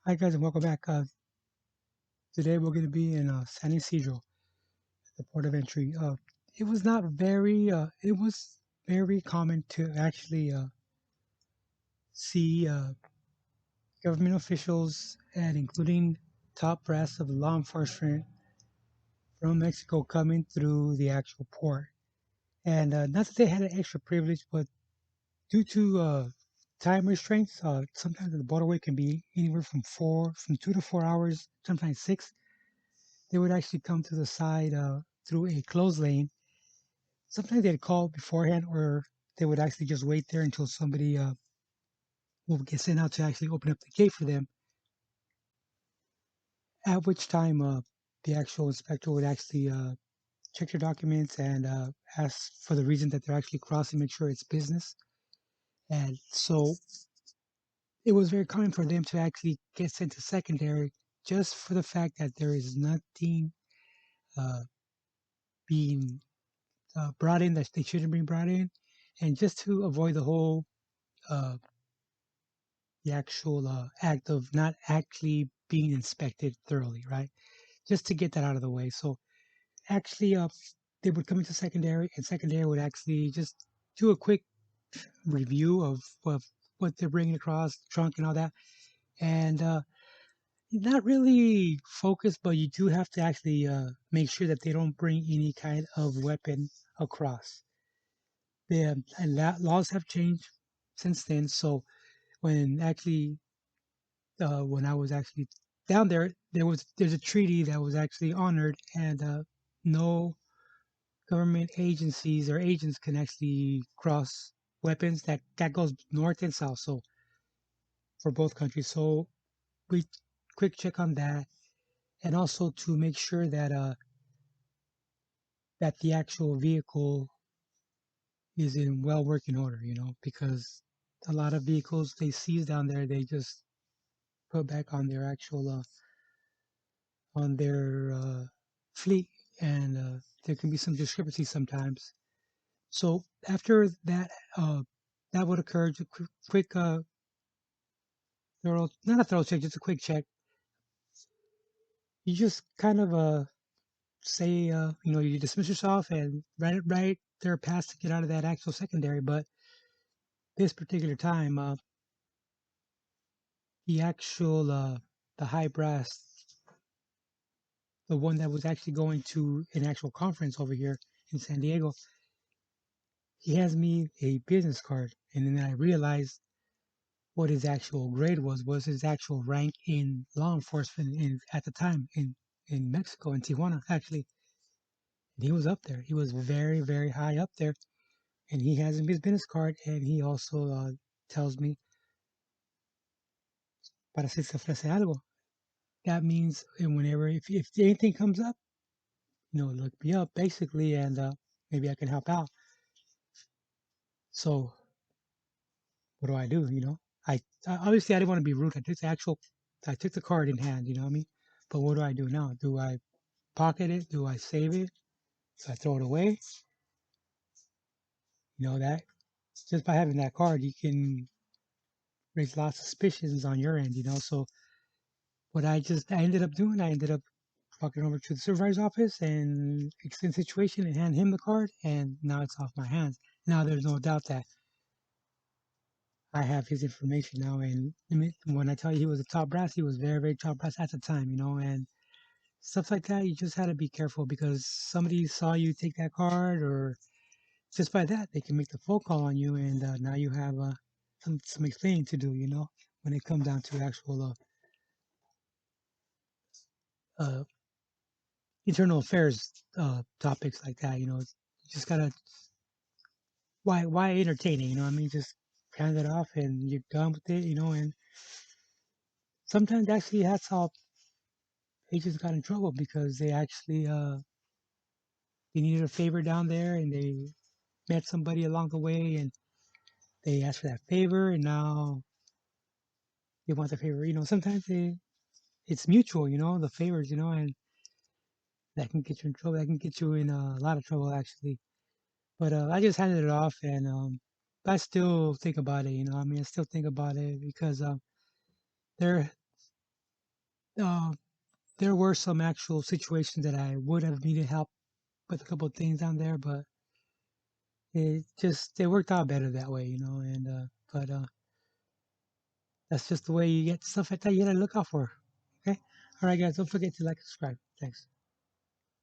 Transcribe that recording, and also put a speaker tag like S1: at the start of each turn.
S1: Hi guys and welcome back. Today we're going to be in San Isidro, the port of entry. It was not very. It was very common to actually see government officials and including top brass of law enforcement from Mexico coming through the actual port. And not that they had an extra privilege, but due to time restraints, sometimes the borderway can be anywhere from 2 to 4 hours, sometimes six. They would actually come to the side through a closed lane. Sometimes they'd call beforehand, or they would actually just wait there until somebody would get sent out to actually open up the gate for them. At which time, the actual inspector would actually check their documents and ask for the reason that they're actually crossing, make sure it's business. And so it was very common for them to actually get sent to secondary just for the fact that there is nothing uh, being brought in that they shouldn't be brought in, and just to avoid uh, the actual act of not actually being inspected thoroughly, right? Just to get that out of the way. So actually, they would come into secondary, and secondary would actually just do a quick review of what they're bringing across, the trunk and all that, and not really focused, but you do have to actually make sure that they don't bring any kind of weapon across. The laws have changed since then. So when I was actually down there, there's a treaty that was actually honored, and no government agencies or agents can actually cross weapons. That goes north and south, so for both countries. So we quick check on that, and also to make sure that the actual vehicle is in well working order. Because a lot of vehicles they seize down there, they just put back on their fleet, and there can be some discrepancies sometimes. So after that, that would occur. Just quick thorough, not a thorough check, just a quick check. You just kind of say, you dismiss yourself and right there pass to get out of that actual secondary. But this particular time, the actual the high brass, the one that was actually going to an actual conference over here in San Diego, he has me a business card, and then I realized what his actual grade was his actual rank in law enforcement at the time in Mexico, in Tijuana actually. And he was up there. He was very very high up there, and he has his business card, and he also tells me para si se ofrece algo. That means whenever if anything comes up, look me up basically, and maybe I can help out. So what do I do? Obviously I didn't want to be rude. I took the card in hand. You know what I mean? But what do I do now? Do I pocket it? Do I save it? Do I throw it away? That just by having that card, you can raise lots of suspicions on your end. So what I ended up doing, I ended up walking over to the supervisor's office and explain the situation and hand him the card, and now it's off my hands. Now there's no doubt that I have his information now, and when I tell you he was a top brass, he was very, very top brass at the time, and stuff like that. You just had to be careful because somebody saw you take that card, or just by that, they can make the phone call on you, and now you have some explaining to do, when it comes down to actual uh, internal affairs topics like that. You just gotta why entertain it? You know what I mean? Just hand it off and you're done with it. And sometimes actually that's how agents got in trouble because they actually they needed a favor down there and they met somebody along the way and they asked for that favor and now they want the favor. Sometimes it's mutual. The favors. And that can get you in trouble. That can get you in a lot of trouble actually. But I just handed it off, and I still think about it. I mean, I still think about it because there. uh, there were some actual situations that I would have needed help with a couple of things down there, but it worked out better that way, you know. And but that's just the way you get stuff like that. You gotta look out for. Okay. All right, guys. Don't forget to like and subscribe. Thanks.